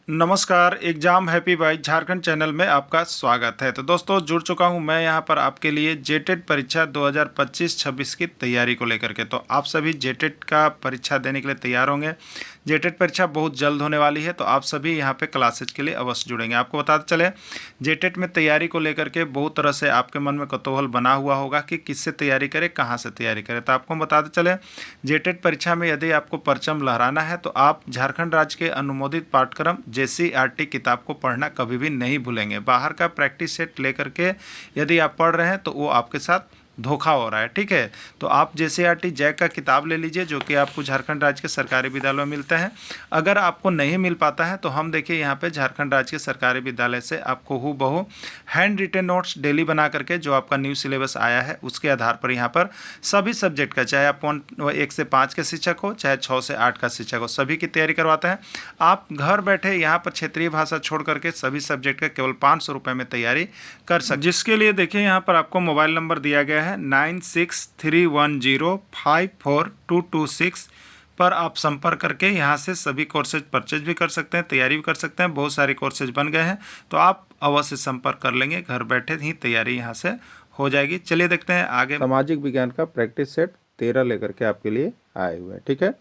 नमस्कार, exam happy by Jharkhand channel में आपका स्वागत है। तो दोस्तों जुड़ चुका हूं मैं यहां पर आपके लिए जेटेट परीक्षा 2025-26 की तैयारी को लेकर के। तो आप सभी जेटेट का परीक्षा देने के लिए तैयार होंगे। जेटेट परीक्षा बहुत जल्द होने वाली है, तो आप सभी यहां पे क्लासेज के लिए अवश्य जुड़ेंगे। आपको बताते चले, जेटेट में तैयारी को लेकर के बहुत तरह से आपके मन में कौतूहल बना हुआ होगा कि किससे तैयारी करें, कहाँ से तैयारी करें। तो आपको बताते चले, जेटेट परीक्षा में यदि आपको परचम लहराना है तो आप झारखंड राज्य के अनुमोदित पाठ्यक्रम JCERT किताब को पढ़ना कभी भी नहीं भूलेंगे। बाहर का प्रैक्टिस सेट लेकर के यदि आप पढ़ रहे हैं तो वो आपके साथ धोखा हो रहा है, ठीक है। तो आप JCERT जैक का किताब ले लीजिए, जो कि आपको झारखंड राज्य के सरकारी विद्यालयों में मिलते हैं। अगर आपको नहीं मिल पाता है तो हम देखिए यहाँ पे झारखंड राज्य के सरकारी विद्यालय से आपको हूबहू हैंड रिटेन नोट्स डेली बना करके, जो आपका न्यू सिलेबस आया है उसके आधार पर यहाँ पर सभी सब्जेक्ट का, चाहे आप 1 से 5 के शिक्षक हो, चाहे 6 से 8 का शिक्षक हो, सभी की तैयारी करवाते हैं। आप घर बैठे यहाँ पर क्षेत्रीय भाषा छोड़ करके सभी सब्जेक्ट का केवल 500 रुपये में तैयारी कर सकते, जिसके लिए देखिए यहाँ पर आपको मोबाइल नंबर दिया गया है 9631054226 पर आप संपर्क करके यहाँ से सभी कोर्सेज परचेज भी कर सकते हैं, तैयारी भी कर सकते हैं। बहुत सारे कोर्सेज बन गए हैं, तो आप अवश्य संपर्क कर लेंगे, घर बैठे ही तैयारी यहाँ से हो जाएगी। चलिए देखते हैं आगे। सामाजिक विज्ञान का प्रैक्टिस सेट 13 लेकर के आपके लिए आए हुए हैं, ठीक है।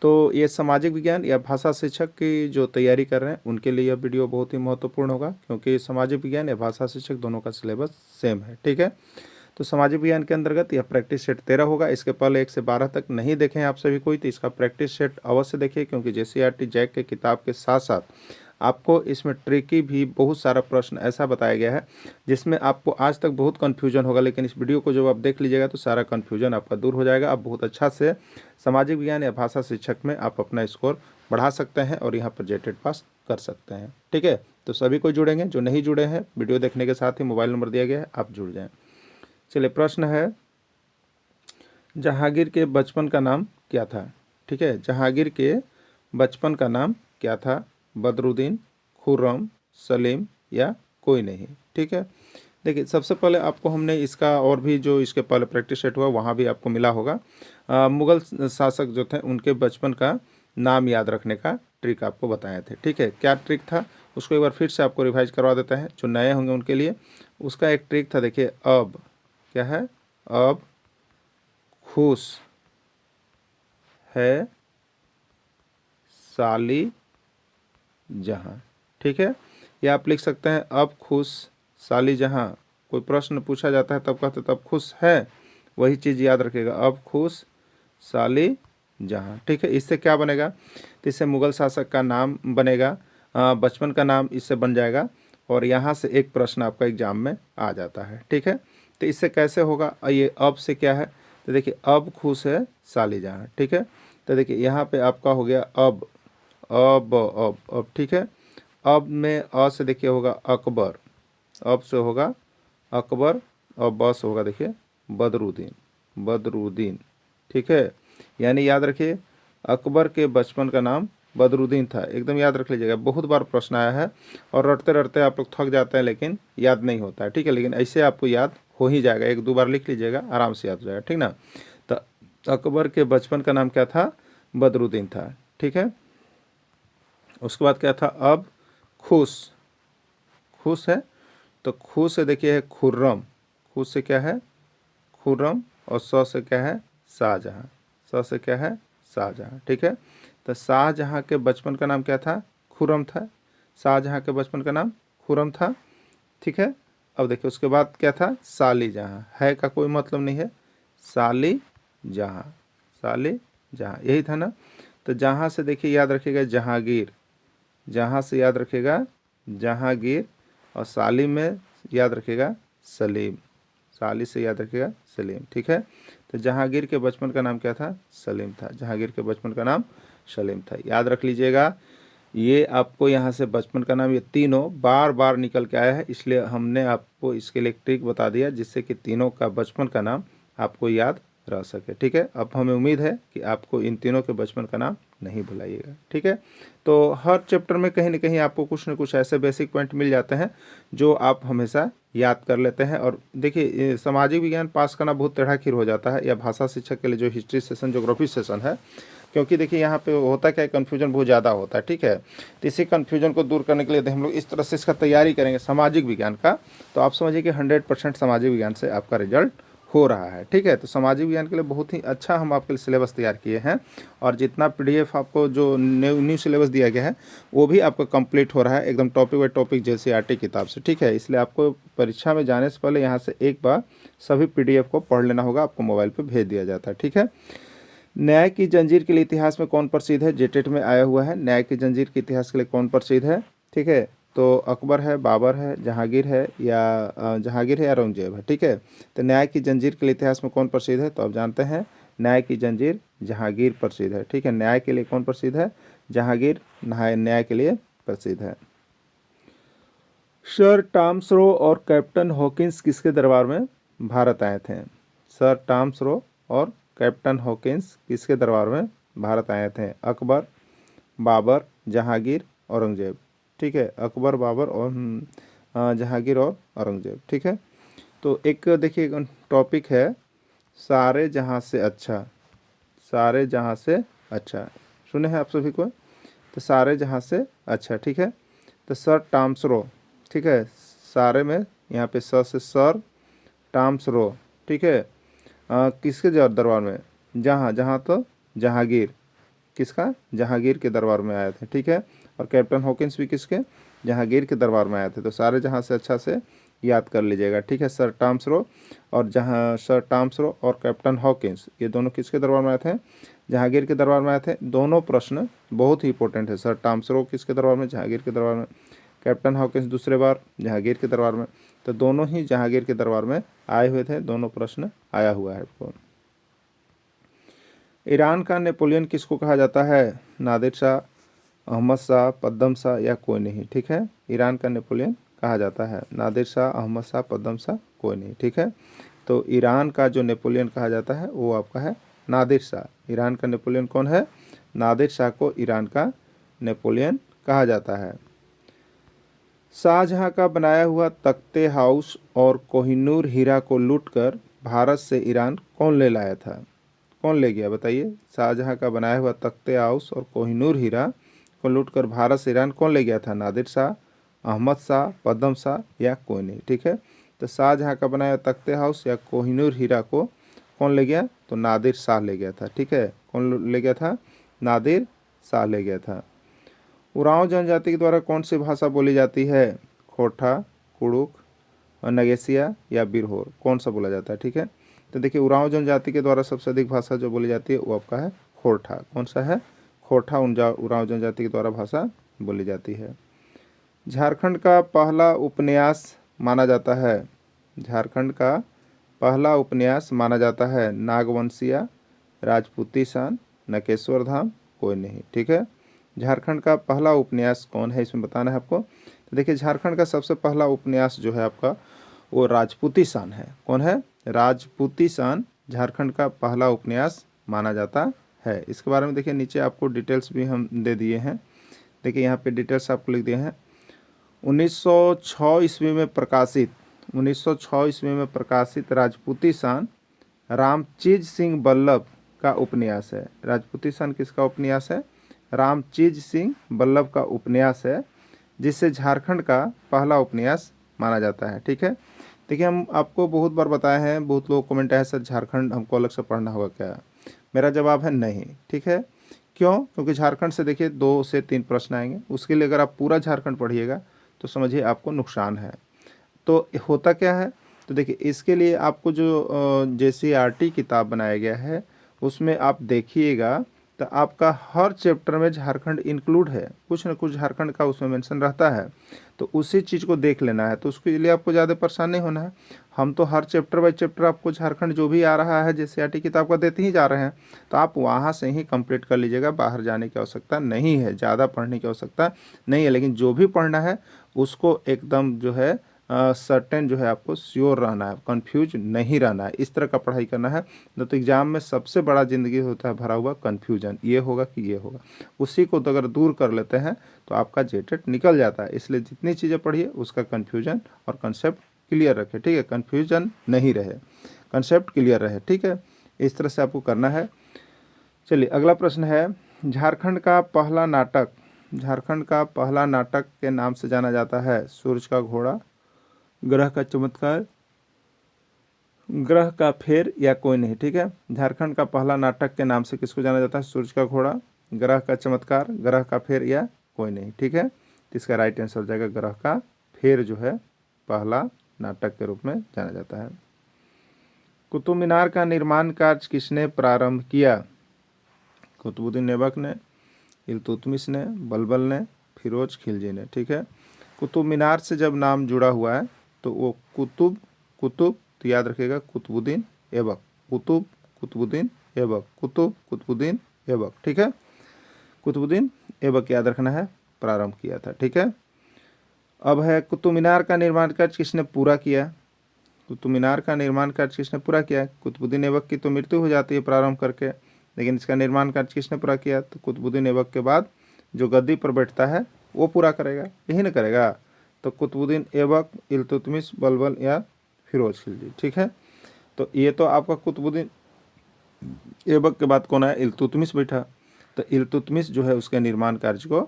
तो ये सामाजिक विज्ञान या भाषा शिक्षक की जो तैयारी कर रहे हैं उनके लिए यह वीडियो बहुत ही महत्वपूर्ण होगा, क्योंकि सामाजिक विज्ञान या भाषा शिक्षक दोनों का सिलेबस सेम है, ठीक है। तो सामाजिक विज्ञान के अंतर्गत यह प्रैक्टिस सेट 13 होगा। इसके पहले 1 से 12 तक नहीं देखें आप सभी कोई, तो इसका प्रैक्टिस सेट अवश्य देखिए, क्योंकि JCERT जैक के किताब के साथ साथ आपको इसमें ट्रिकी भी बहुत सारा प्रश्न ऐसा बताया गया है जिसमें आपको आज तक बहुत कन्फ्यूजन होगा, लेकिन इस वीडियो को जब आप देख लीजिएगा तो सारा कन्फ्यूजन आपका दूर हो जाएगा। आप बहुत अच्छा से सामाजिक विज्ञान या भाषा शिक्षक में आप अपना स्कोर बढ़ा सकते हैं और यहाँ पर जेटेट पास कर सकते हैं, ठीक है। तो सभी को जुड़ेंगे, जो नहीं जुड़े हैं वीडियो देखने के साथ ही मोबाइल नंबर दिया गया है, आप जुड़ जाएँ। चलिए, प्रश्न है, जहांगीर के बचपन का नाम क्या था, ठीक है। जहांगीर के बचपन का नाम क्या था? बदरुद्दीन, खुर्रम, सलीम या कोई नहीं, ठीक है। देखिए, सबसे पहले आपको हमने इसका और भी जो इसके पहले प्रैक्टिस सेट हुआ वहाँ भी आपको मिला होगा। मुग़ल शासक जो थे उनके बचपन का नाम याद रखने का ट्रिक आपको बताए थे, ठीक है। क्या ट्रिक था उसको एक बार फिर से आपको रिवाइज करवा देते हैं, जो नए होंगे उनके लिए। उसका एक ट्रिक था, देखिए, अब क्या है? अब खुश है साली जहाँ, ठीक है। या आप लिख सकते हैं, अब खुश साली जहाँ। कोई प्रश्न पूछा जाता है तब कहते तब खुश है, वही चीज़ याद रखिएगा, अब खुश साली जहाँ, ठीक है। इससे क्या बनेगा? तो इससे मुग़ल शासक का नाम बनेगा, बचपन का नाम इससे बन जाएगा, और यहाँ से एक प्रश्न आपका एग्जाम में आ जाता है, ठीक है। तो इससे कैसे होगा? ये अब से क्या है? तो देखिए, अब खुश है साली जहाँ, ठीक है। तो देखिए यहाँ पे आपका हो गया अब, अब, ठीक है। अब में अ से देखिए होगा अकबर, अब से होगा अकबर, और ब से होगा देखिए बदरुद्दीन, बदरुद्दीन, ठीक है। यानी याद रखिए, अकबर के बचपन का नाम बदरुद्दीन था, एकदम याद रख लीजिएगा। बहुत बार प्रश्न आया है और रटते रटते आप लोग थक जाते हैं, लेकिन याद नहीं होता है, ठीक है। लेकिन ऐसे आपको याद हो ही जाएगा, 1-2 बार लिख लीजिएगा, आराम से याद हो जाएगा, ठीक ना। तो अकबर के बचपन का नाम क्या था? बदरुद्दीन था, ठीक है। उसके बाद क्या था? अब खुश, खुश है, तो खुश से देखिए है खुर्रम, खुश से क्या है? खुर्रम, और स से क्या है? शाहजहाँ, स से क्या है? शाहजहाँ, ठीक है। तो शाहजहाँ के बचपन का नाम क्या था? खुर्रम था। शाहजहाँ के बचपन का नाम खुर्रम था, ठीक है। अब देखिए उसके बाद क्या था? साली जहाँ, है का कोई मतलब नहीं है, साली जहाँ, साली जहाँ, यही था ना। तो जहाँ से देखिए याद रखिएगा जहांगीर, जहाँ से याद रखिएगा जहांगीर, और साली में याद रखिएगा सलीम, साली से याद रखिएगा सलीम, ठीक है। तो जहांगीर के बचपन का नाम क्या था? सलीम था, जहांगीर के बचपन का नाम सलीम था, याद रख लीजिएगा। ये आपको यहाँ से बचपन का नाम, ये तीनों बार बार निकल के आया है, इसलिए हमने आपको इसके लिए एक ट्रिक बता दिया, जिससे कि तीनों का बचपन का नाम आपको याद रह सके, ठीक है। अब हमें उम्मीद है कि आपको इन तीनों के बचपन का नाम नहीं भुलाइएगा, ठीक है। तो हर चैप्टर में कहीं ना कहीं आपको कुछ न कुछ ऐसे बेसिक पॉइंट मिल जाते हैं जो आप हमेशा याद कर लेते हैं। और देखिए, सामाजिक विज्ञान पास करना बहुत टेढ़ा खीर हो जाता है, या भाषा शिक्षक के लिए जो हिस्ट्री सेशन, ज्योग्राफी सेशन है, क्योंकि देखिए यहाँ पे होता क्या है, कन्फ्यूजन बहुत ज़्यादा होता है, ठीक है। तो इसी कन्फ्यूजन को दूर करने के लिए हम लोग इस तरह से इसका तैयारी करेंगे सामाजिक विज्ञान का, तो आप समझिए कि 100% सामाजिक विज्ञान से आपका रिजल्ट हो रहा है, ठीक है। तो सामाजिक विज्ञान के लिए बहुत ही अच्छा हम आपके लिए सिलेबस तैयार किए हैं, और जितना पीडीएफ आपको जो न्यू सिलेबस दिया गया है वो भी आपका कंप्लीट हो रहा है एकदम टॉपिक बाई टॉपिक जेसीईआरटी किताब से, ठीक है। इसलिए आपको परीक्षा में जाने से पहले यहाँ से एक बार सभी पीडीएफ को पढ़ लेना होगा, आपको मोबाइल पर भेज दिया जाता है, ठीक है। न्याय की जंजीर के लिए इतिहास में कौन प्रसिद्ध है, जेटेट में आया हुआ है। न्याय की जंजीर के इतिहास के लिए कौन प्रसिद्ध है, ठीक है। तो अकबर है, बाबर है, जहांगीर है या औरंगजेब है, ठीक है। तो न्याय की जंजीर के लिए इतिहास में कौन प्रसिद्ध है, तो आप जानते हैं न्याय की जंजीर जहांगीर प्रसिद्ध है, ठीक है। न्याय के लिए कौन प्रसिद्ध है, जहांगीर न्याय के लिए प्रसिद्ध है। सर टॉमस रो और कैप्टन हॉकिंस किसके दरबार में भारत आए थे। सर टॉमस रो और कैप्टन हॉकिंस किसके दरबार में भारत आए थे। अकबर, बाबर, जहांगीर, औरंगजेब, ठीक है। अकबर, बाबर और जहांगीर और औरंगजेब, ठीक है। तो एक देखिए टॉपिक है सारे जहां से अच्छा, सारे जहां से अच्छा, सुने हैं आप सभी को। तो सारे जहां से अच्छा, ठीक है। तो सर टॉमस रो, ठीक है। सारे में यहाँ पे स से सर, टॉमस रो, ठीक है। किसके दरबार में, जहाँ तो जहांगीर, किसका, जहांगीर के दरबार में आए थे, ठीक है। और कैप्टन हॉकिंस भी किसके, जहांगीर के दरबार में आए थे। तो सारे जहाँ से अच्छा से याद कर लीजिएगा, ठीक है। सर टॉमस रो और सर टॉमस रो और कैप्टन हॉकिंस ये दोनों किसके दरबार में आए थे, जहांगीर के दरबार में आए थे। दोनों प्रश्न बहुत ही इंपॉर्टेंट है। सर टॉमस रो किसके दरबार में, जहांगीर के दरबार में। कैप्टन हॉकिंस दूसरे बार जहांगीर के दरबार में। तो दोनों ही जहांगीर के दरबार में आए हुए थे, दोनों प्रश्न आया हुआ है आपको। ईरान का नेपोलियन किसको कहा जाता है, नादिर शाह, अहमद शाह, पद्दम शाह या कोई नहीं, ठीक है। ईरान का नेपोलियन कहा जाता है नादिर शाह, अहमद शाह, पद्दम शाह, कोई नहीं, ठीक है। तो ईरान का जो नेपोलियन कहा जाता है वो आपका है नादिर शाह। ईरान का नेपोलियन कौन है, नादिर शाह को ईरान का नेपोलियन कहा जाता है। शाहजहां का बनाया हुआ तख्ते हाउस और कोहिनूर हीरा को लूटकर भारत से ईरान कौन ले लाया था, कौन ले गया बताइए। शाहजहां का बनाया हुआ तख्ते हाउस और कोहिनूर हीरा को लूटकर भारत से ईरान कौन ले गया था, नादिर शाह, अहमद शाह, पद्दम शाह या कोई नहीं, ठीक है। तो शाहजहां का बनाया हुआ तख्ते हाउस या कोहिनूर हीरा को कौन ले गया, तो नादिर शाह ले गया था, ठीक है। कौन ले गया था, नादिर शाह ले गया था। उरांव जनजाति के द्वारा कौन सी भाषा बोली जाती है, खोटा, कुड़ुक, नगेसिया या बिरहोर, कौन सा बोला जाता है, ठीक है। तो देखिए उरांव जनजाति के द्वारा सबसे अधिक भाषा जो बोली जाती है वो आपका है खोरठा। कौन सा है, खोरठा उरांव जनजाति के द्वारा भाषा बोली जाती है। झारखंड का पहला उपन्यास माना जाता है, झारखंड का पहला उपन्यास माना जाता है नागवंशिया, राजपूती शान, नकेश्वर धाम, कोई नहीं, ठीक है। झारखंड का पहला उपन्यास कौन है, इसमें बताना है आपको। तो देखिए झारखंड का सबसे पहला उपन्यास जो है आपका वो राजपूती शान है। कौन है, राजपूती शान झारखंड का पहला उपन्यास माना जाता है। इसके बारे में देखिए नीचे आपको डिटेल्स भी हम दे दिए हैं, देखिए यहाँ पे डिटेल्स आपको लिख दिए हैं। 1906 ईस्वी में प्रकाशित, 1906 ईस्वी में प्रकाशित राजपूती शान रामचीज सिंह बल्लभ का उपन्यास है। राजपूती शान किसका उपन्यास है, रामचीज सिंह बल्लभ का उपन्यास है, जिसे झारखंड का पहला उपन्यास माना जाता है, ठीक है। देखिए हम आपको बहुत बार बताए हैं, बहुत लोग कमेंट आया सर झारखंड हमको अलग से पढ़ना होगा क्या, मेरा जवाब है नहीं, ठीक है। क्यों, क्योंकि झारखंड से देखिए 2 से 3 प्रश्न आएंगे, उसके लिए अगर आप पूरा झारखंड पढ़िएगा तो समझिए आपको नुकसान है। तो होता क्या है, तो देखिए इसके लिए आपको जो जेसीईआरटी किताब बनाया गया है उसमें आप देखिएगा तो आपका हर चैप्टर में झारखंड इंक्लूड है, कुछ न कुछ झारखंड का उसमें मेंशन रहता है। तो उसी चीज़ को देख लेना है, तो उसके लिए आपको ज़्यादा परेशान नहीं होना है। हम तो हर चैप्टर बाय चैप्टर आपको झारखंड जो भी आ रहा है जेसीईआरटी किताब का देते ही जा रहे हैं, तो आप वहाँ से ही कंप्लीट कर लीजिएगा, बाहर जाने की आवश्यकता नहीं है, ज़्यादा पढ़ने की आवश्यकता नहीं है। लेकिन जो भी पढ़ना है उसको एकदम जो है सर्टेन जो है आपको श्योर रहना है, कंफ्यूज नहीं रहना है, इस तरह का पढ़ाई करना है। तो एग्ज़ाम में सबसे बड़ा ज़िंदगी होता है भरा हुआ कन्फ्यूजन, ये होगा कि ये होगा, उसी को तो अगर दूर कर लेते हैं तो आपका जेटेट निकल जाता है। इसलिए जितनी चीज़ें पढ़िए उसका कन्फ्यूजन और कंसेप्ट क्लियर रखें, ठीक है, कन्फ्यूजन नहीं रहे, कंसेप्ट क्लियर रहे, ठीक है। इस तरह से आपको करना है। चलिए अगला प्रश्न है, झारखंड का पहला नाटक, झारखंड का पहला नाटक के नाम से जाना जाता है सूरज का घोड़ा, ग्रह का चमत्कार, ग्रह का फेर या कोई नहीं। ठीक है, झारखंड का पहला नाटक के नाम से किसको जाना जाता है? सूरज का घोड़ा, ग्रह का चमत्कार, ग्रह का फेर या कोई नहीं। ठीक है, तो इसका राइट आंसर हो जाएगा ग्रह का फेर जो है पहला नाटक के रूप में जाना जाता है। कुतुब मीनार का निर्माण कार्य किसने प्रारंभ किया? कुतुबुद्दीन ऐबक ने, इल्तुतमिश ने, बलबल ने, फिरोज खिलजी ने। ठीक है, कुतुब मीनार से जब नाम जुड़ा हुआ है तो वो कुतुब तो याद रखिएगा कुतुबुद्दीन ऐबक, कुतुबुद्दीन ऐबक, कुतुबुद्दीन ऐबक। ठीक है, कुतुबुद्दीन ऐबक याद रखना है, प्रारंभ किया था। ठीक है, अब है कुतुब मीनार का निर्माण कार्य किसने पूरा किया? कुतुब मीनार का निर्माण कार्य किसने पूरा किया? कुतुबुद्दीन ऐबक की तो मृत्यु हो जाती है प्रारंभ करके, लेकिन इसका निर्माण कार्य किसने पूरा किया? तो कुतुबुद्दीन ऐबक के बाद जो गद्दी पर बैठता है वो पूरा करेगा, यही ना करेगा। तो कुतुबुद्दीन ऐबक, इल्तुतमिश, बलबल या फिरोज खिलजी। ठीक है, तो ये तो आपका कुतुबुद्दीन ऐबक के बाद कौन है? इल्तुतमिश बैठा। तो इल्तुतमिश जो है उसके निर्माण कार्य को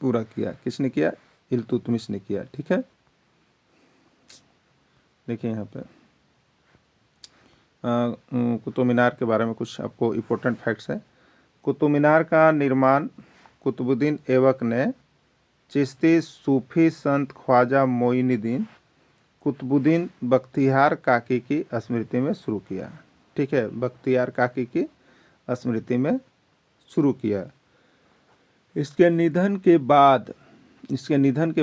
पूरा किया। किसने किया? इल्तुतमिश ने किया। ठीक है, देखिए यहाँ पे कुतुब मीनार के बारे में कुछ आपको इम्पोर्टेंट फैक्ट्स है। कुतुब मीनार का निर्माण कुतुबुद्दीन ऐबक ने चिश्ती सूफी संत ख्वाजा मोइनुद्दीन कुतुबुद्दीन बख्तियार काकी की स्मृति में शुरू किया। ठीक है, बख्तियार काकी की स्मृति में शुरू किया। इसके निधन के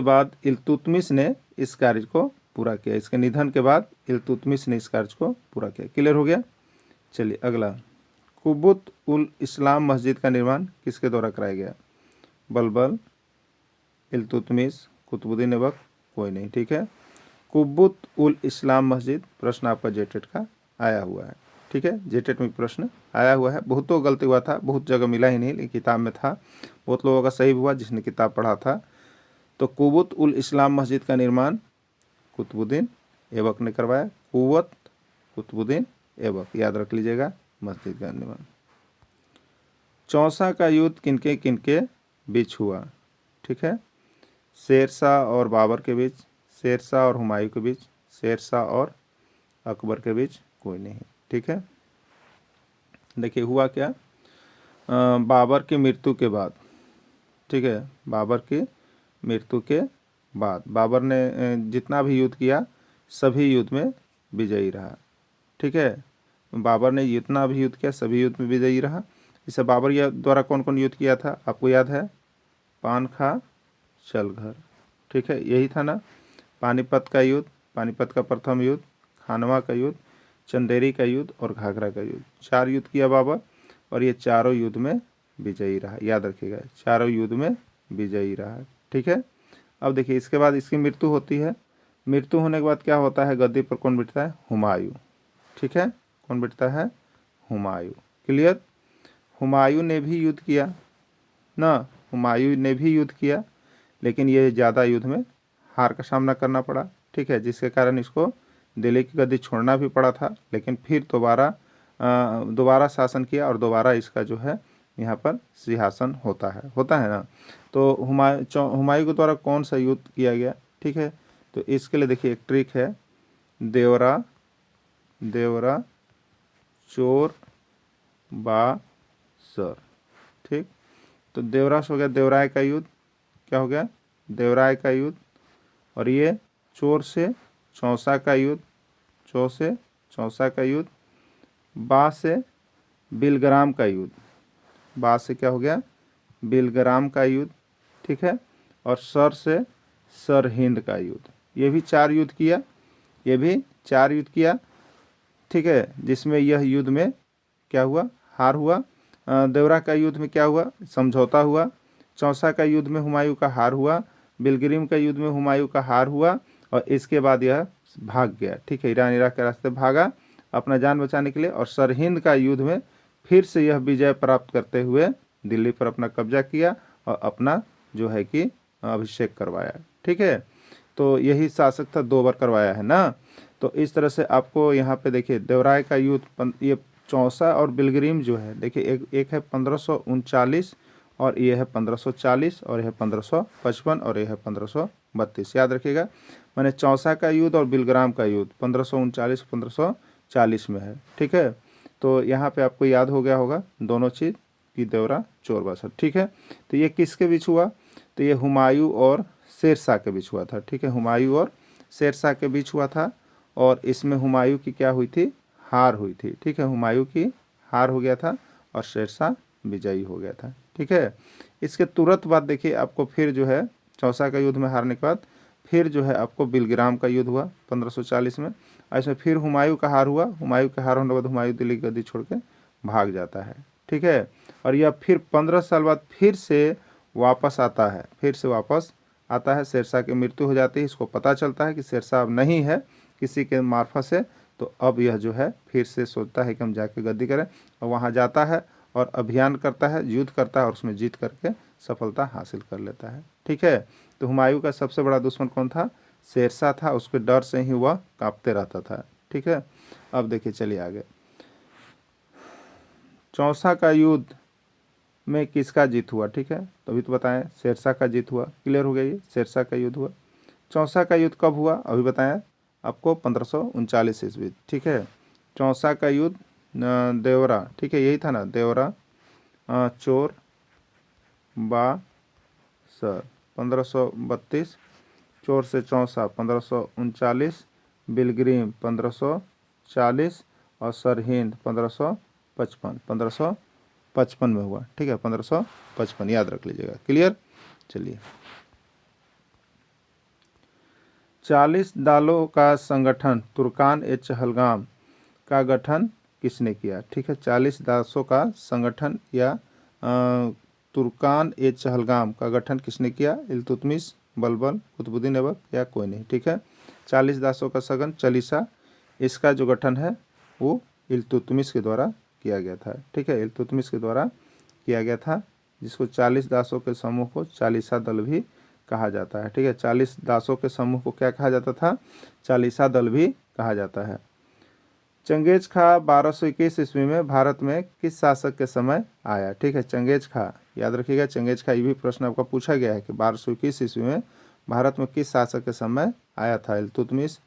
बाद इल्तुतमिश ने इस कार्य को पूरा किया। इसके निधन के बाद इल्तुतमिश ने इस कार्य को पूरा किया। क्लियर हो गया? चलिए अगला, कुब्बत उल इस्लाम मस्जिद का निर्माण किसके द्वारा कराया गया? बलबल, इल्तुतमिश, कुतुबुद्दीन ऐबक, कोई नहीं। ठीक है, कुब्बत उल इस्लाम मस्जिद प्रश्न आपका जेटेट का आया हुआ है। ठीक है, जेटेट में प्रश्न आया हुआ है। बहुतों गलती हुआ था, बहुत जगह मिला ही नहीं, लेकिन किताब में था। बहुत लोगों का सही हुआ जिसने किताब पढ़ा था। तो कुब्बत उल इस्लाम मस्जिद का निर्माण कुतुबुद्दीन ऐबक ने करवाया। कुतुबुद्दीन ऐबक याद रख लीजिएगा मस्जिद का निर्माण। चौसा का युद्ध किनके किनके बीच हुआ? ठीक है, शेरशाह और बाबर के बीच, शेरशाह और हुमायूं के बीच, शेरशाह और अकबर के बीच, कोई नहीं। ठीक है, देखिए हुआ क्या, बाबर की मृत्यु के बाद। ठीक है, बाबर की मृत्यु के बाद बाबर ने जितना भी युद्ध किया सभी युद्ध में विजयी रहा। ठीक है, बाबर ने जितना भी युद्ध किया सभी युद्ध में विजयी रहा। इसे बाबर द्वारा कौन कौन युद्ध किया था आपको याद है? पानखा, चलघर। ठीक है, यही था ना। पानीपत का युद्ध, पानीपत का प्रथम युद्ध, खानवा का युद्ध, चंदेरी का युद्ध और घाघरा का युद्ध। 4 युद्ध किया बाबर और ये चारों युद्ध में विजयी रहा। याद रखिएगा, चारों युद्ध में विजयी रहा। ठीक है, अब देखिए इसके बाद इसकी मृत्यु होती है। मृत्यु होने के बाद क्या होता है? गद्दी पर कौन बैठता है? हुमायूं। ठीक है, कौन बैठता है? हुमायूं। क्लियर? हुमायूं ने भी युद्ध किया ना, हुमायूं ने भी युद्ध किया, लेकिन ये ज़्यादा युद्ध में हार का सामना करना पड़ा। ठीक है, जिसके कारण इसको दिल्ली की गद्दी छोड़ना भी पड़ा था, लेकिन फिर दोबारा शासन किया और दोबारा इसका जो है यहाँ पर सिंहासन होता है ना। तो हुमायूं के द्वारा कौन सा युद्ध किया गया? ठीक है, तो इसके लिए देखिए एक ट्रिक है, देवरा चोर बासर। ठीक, तो देवरा से हो गया देवराय का युद्ध, क्या हो गया? देवराय का युद्ध। और ये चोर से चौसा का युद्ध, चौसा का युद्ध। बा से बिलग्राम का युद्ध, बा से क्या हो गया? बिलग्राम का युद्ध। ठीक है, और सर से सरहिंद का युद्ध। ये भी 4 युद्ध किया, ये भी 4 युद्ध किया। ठीक है, जिसमें यह युद्ध में क्या हुआ? हार हुआ। देवरा का युद्ध में क्या हुआ? समझौता हुआ। चौसा का युद्ध में हुमायूं का हार हुआ। बिलग्राम का युद्ध में हुमायूं का हार हुआ और इसके बाद यह भाग गया। ठीक है, ईरान इराक के रास्ते भागा अपना जान बचाने के लिए। और सरहिंद का युद्ध में फिर से यह विजय प्राप्त करते हुए दिल्ली पर अपना कब्जा किया और अपना जो है कि अभिषेक करवाया। ठीक है, तो यही शासक था, 2 बार करवाया है ना। तो इस तरह से आपको यहाँ पे देखिए देवराय का युद्ध, ये चौसा और बिलग्रीम जो है देखिए, एक है 1539 और ये है 1540 और यह है 1555 और यह है 1532। याद रखिएगा, मैंने चौसा का युद्ध और बिलग्राम का युद्ध 1539 1540 में है। ठीक है, तो यहाँ पे आपको याद हो गया होगा दोनों चीज़ कि देवरा चोर बसर। ठीक है, तो ये किसके बीच हुआ? तो ये हुमायूं और शेरशाह के बीच हुआ था। ठीक है, हुमायूं और शेरशाह के बीच हुआ था और इसमें हुमायूं की क्या हुई थी? हार हुई थी। ठीक है, हुमायूं की हार हो गया था और शेरशाह विजयी हो गया था। ठीक है, इसके तुरंत बाद देखिए आपको फिर जो है चौसा का युद्ध में हारने के बाद फिर जो है आपको बिलग्राम का युद्ध हुआ 1540 में। इसमें फिर हुमायूं का हार हुआ। हुमायूं के हार होने के बाद हुमायूं दिल्ली की गद्दी छोड़ के भाग जाता है। ठीक है, और यह फिर 15 साल बाद फिर से वापस आता है, फिर से वापस आता है। शेरशाह की मृत्यु हो जाती है, इसको पता चलता है कि शेरशाह अब नहीं है किसी के मार्फत से, तो अब यह जो है फिर से सोचता है कि हम जाके गद्दी करें, और वहाँ जाता है और अभियान करता है, युद्ध करता है और उसमें जीत करके सफलता हासिल कर लेता है। ठीक है, तो हुमायूं का सबसे बड़ा दुश्मन कौन था? शेरशाह था। उसके डर से ही वह कांपते रहता था। ठीक है, अब देखिए चलिए आगे। चौसा का युद्ध में किसका जीत हुआ? ठीक है, तो अभी तो बताएं शेरशाह का जीत हुआ। क्लियर हो गया, ये शेरशाह का युद्ध हुआ। चौसा का युद्ध कब हुआ? अभी बताएं आपको 1539 ईस्वी। ठीक है, चौसा का युद्ध देवरा, ठीक है यही था ना, देवरा चोर बासर 1532, चोर से चौसा 1539, बिलग्रीम 1540 और सरहिंद 1555 में हुआ। ठीक है, 1555 याद रख लीजिएगा। क्लियर, चलिए। 40 दालों का संगठन तुर्कान ए चहलगाम का गठन किसने किया? ठीक है, 40 दासों का संगठन या तुर्कान ए चहलगाम का गठन किसने किया? इल्तुतमिश, बलबन, कुतुबुद्दीन ऐबक या कोई नहीं। ठीक है, 40 दासों का सगन चालीसा, इसका जो गठन है वो इल्तुतमिश के द्वारा किया गया था। ठीक है, इल्तुतमिश के द्वारा किया गया था, जिसको 40 दासों के समूह को चालीसा दल भी कहा जाता है। ठीक है, 40 दासों के समूह को क्या कहा जाता था? चालीसा दल भी कहा जाता है। चंगेज खा 1221 ईस्वी में भारत में किस शासक के समय आया? ठीक है, चंगेज खा, याद रखिएगा चंगेज खा, ये भी प्रश्न आपका पूछा गया है कि 1221 ईस्वी में भारत में किस शासक के समय आया था? इल्तुतमिश,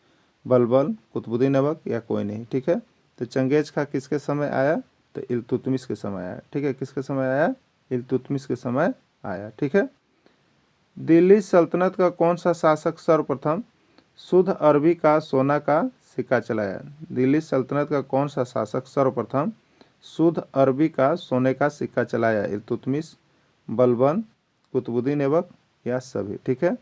बलबन, कुतुबुद्दीन ऐबक या कोई नहीं। ठीक है, तो चंगेज खा किसके समय आया? तो इल्तुतमिश के समय आया। ठीक है, किसके समय आया? इल्तुतमिश के समय आया। ठीक है, दिल्ली सल्तनत का कौन सा शासक सर्वप्रथम शुद्ध अरबी का सोना का सिक्का चलाया? दिल्ली सल्तनत का कौन सा शासक सर्वप्रथम शुद्ध अरबी का सोने का सिक्का चलाया? इल्तुतमिश, बलबन, कुतुबुद्दीन ऐबक या सभी। ठीक है,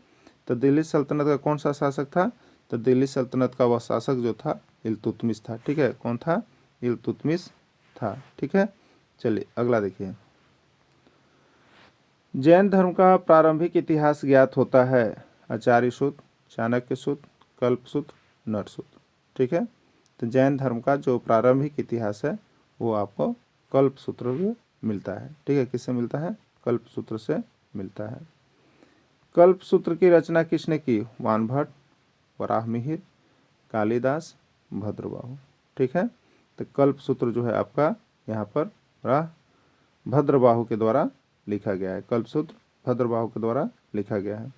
तो दिल्ली सल्तनत का कौन सा शासक था? तो दिल्ली सल्तनत का वह शासक जो था इल्तुतमिश था। ठीक है, कौन था? इल्तुतमिश था। ठीक है, चलिए अगला देखिए। जैन धर्म का प्रारंभिक इतिहास ज्ञात होता है? आचार्य सूत्र, चाणक्य सूत्र, कल्प सूत्र, नर सूत्र। ठीक है, तो जैन धर्म का जो प्रारंभिक इतिहास है वो आपको कल्प सूत्र में मिलता है। ठीक है, किससे मिलता है? कल्प सूत्र से मिलता है। कल्प सूत्र की रचना किसने की? वानभट्ट, वराहमिहिर, कालिदास, भद्रबाहु। ठीक है, तो कल्प सूत्र जो है आपका यहाँ पर भद्रबाहु के द्वारा लिखा गया है। कल्प सूत्र भद्रबाहु के द्वारा लिखा गया है।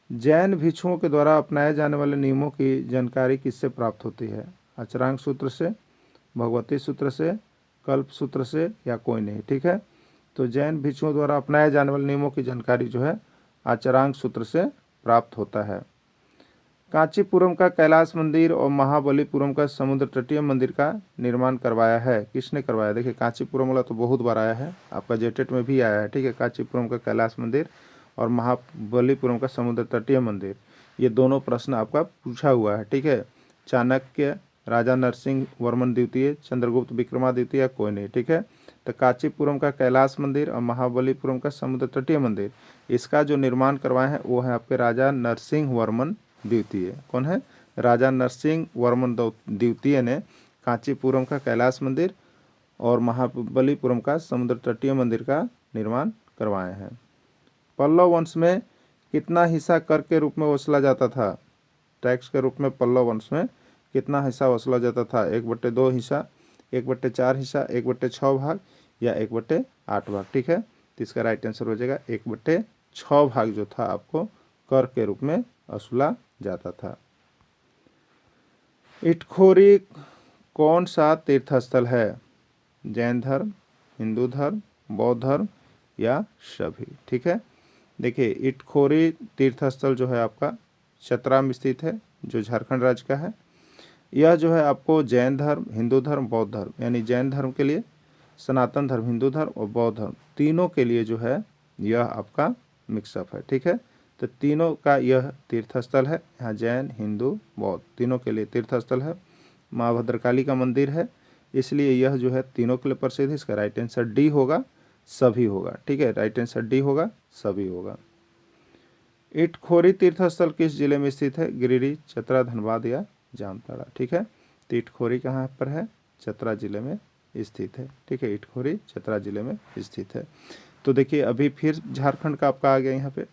जैन भिक्षुओं के द्वारा अपनाए जाने वाले नियमों की जानकारी किससे प्राप्त होती है? अचरांग सूत्र से, भगवती सूत्र से, कल्प सूत्र से या कोई नहीं। ठीक है, तो जैन भिक्षुओं द्वारा अपनाए जाने वाले नियमों की जानकारी जो है आचरांग सूत्र से प्राप्त होता है। कांचीपुरम का कैलाश मंदिर और महाबलीपुरम का समुद्र तटीय मंदिर का निर्माण करवाया है? किसने करवाया? देखिए कांचीपुरम वाला तो बहुत बार आया है, आपका जेटेट में भी आया है। ठीक है, कांचीपुरम का कैलाश मंदिर और महाबलीपुरम का समुद्र तटीय मंदिर, ये दोनों प्रश्न आपका पूछा हुआ है। ठीक है, चाणक्य, राजा नरसिंह वर्मन द्वितीय, चंद्रगुप्त विक्रमादित्य, कोई नहीं। ठीक है, तो कांचीपुरम का कैलाश मंदिर और महाबलीपुरम का समुद्र तटीय मंदिर, इसका जो निर्माण करवाए हैं वो है आपके राजा नरसिंह वर्मन द्वितीय। कौन है? राजा नरसिंह वर्मन द्वितीय ने कांचीपुरम का कैलाश मंदिर और महाबलीपुरम का समुद्र तटीय मंदिर का निर्माण करवाए हैं। पल्लव वंश में कितना हिस्सा कर के रूप में वसूला जाता था? टैक्स के रूप में पल्लव वंश में कितना हिस्सा वसूला जाता था? 1/2 हिस्सा, 1/4 हिस्सा, 1/6 भाग या 1/8 भाग। ठीक है, तो इसका राइट आंसर हो जाएगा 1/6 भाग जो था आपको कर के रूप में वसूला जाता था। इटखोरी कौन सा तीर्थ स्थल है? जैन धर्म, हिंदू धर्म, बौद्ध धर्म या सभी। ठीक है, देखिए इटखोरी तीर्थ स्थल जो है आपका चतरा में स्थित है, जो झारखंड राज्य का है। यह जो है आपको जैन धर्म, हिंदू धर्म, बौद्ध धर्म, यानी जैन धर्म के लिए, सनातन धर्म, हिंदू धर्म और बौद्ध धर्म तीनों के लिए जो है यह आपका मिक्सअप है। ठीक है, तो तीनों का यह तीर्थस्थल है। यहाँ जैन, हिंदू, बौद्ध तीनों के लिए तीर्थस्थल है। माँ भद्रकाली का मंदिर है, इसलिए यह जो है तीनों के लिए प्रसिद्ध है। इसका राइट आंसर डी होगा, सभी होगा। ठीक है, राइट आंसर डी होगा, सभी होगा। इटखोरी तीर्थस्थल किस जिले में स्थित है? गिरिडीह, चतरा, धनबाद या जामताड़ा। ठीक है, तो इटखोरी कहाँ पर है? चतरा जिले में स्थित है। ठीक है, इटखोरी चतरा जिले में स्थित है। तो देखिए अभी फिर झारखंड का आपका आ गया यहाँ पे।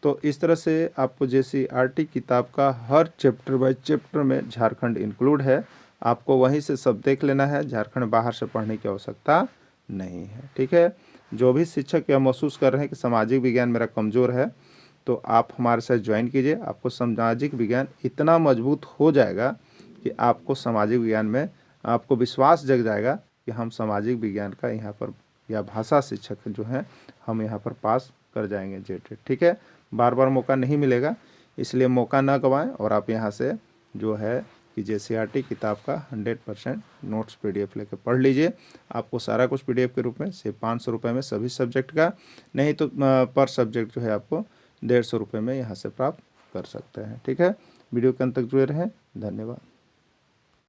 तो इस तरह से आपको JCERT किताब का हर चैप्टर बाय चैप्टर में झारखंड इंक्लूड है। आपको वहीं से सब देख लेना है, झारखंड बाहर से पढ़ने की आवश्यकता नहीं है। ठीक है, जो भी शिक्षक यह महसूस कर रहे हैं कि सामाजिक विज्ञान मेरा कमज़ोर है, तो आप हमारे साथ ज्वाइन कीजिए। आपको सामाजिक विज्ञान इतना मजबूत हो जाएगा कि आपको सामाजिक विज्ञान में आपको विश्वास जग जाएगा कि हम सामाजिक विज्ञान का यहाँ पर या भाषा शिक्षक जो हैं हम यहाँ पर पास कर जाएंगे JTET। ठीक है, बार बार मौका नहीं मिलेगा, इसलिए मौका ना गंवाएं और आप यहाँ से जो है कि JCERT किताब का 100% नोट्स PDF लेकर पढ़ लीजिए। आपको सारा कुछ PDF के रूप में सिर्फ 500 रुपये में सभी सब्जेक्ट का, नहीं तो पर सब्जेक्ट जो है आपको 150 रुपये में यहाँ से प्राप्त कर सकते हैं। ठीक है, वीडियो के अंत तक जुड़े रहें, धन्यवाद।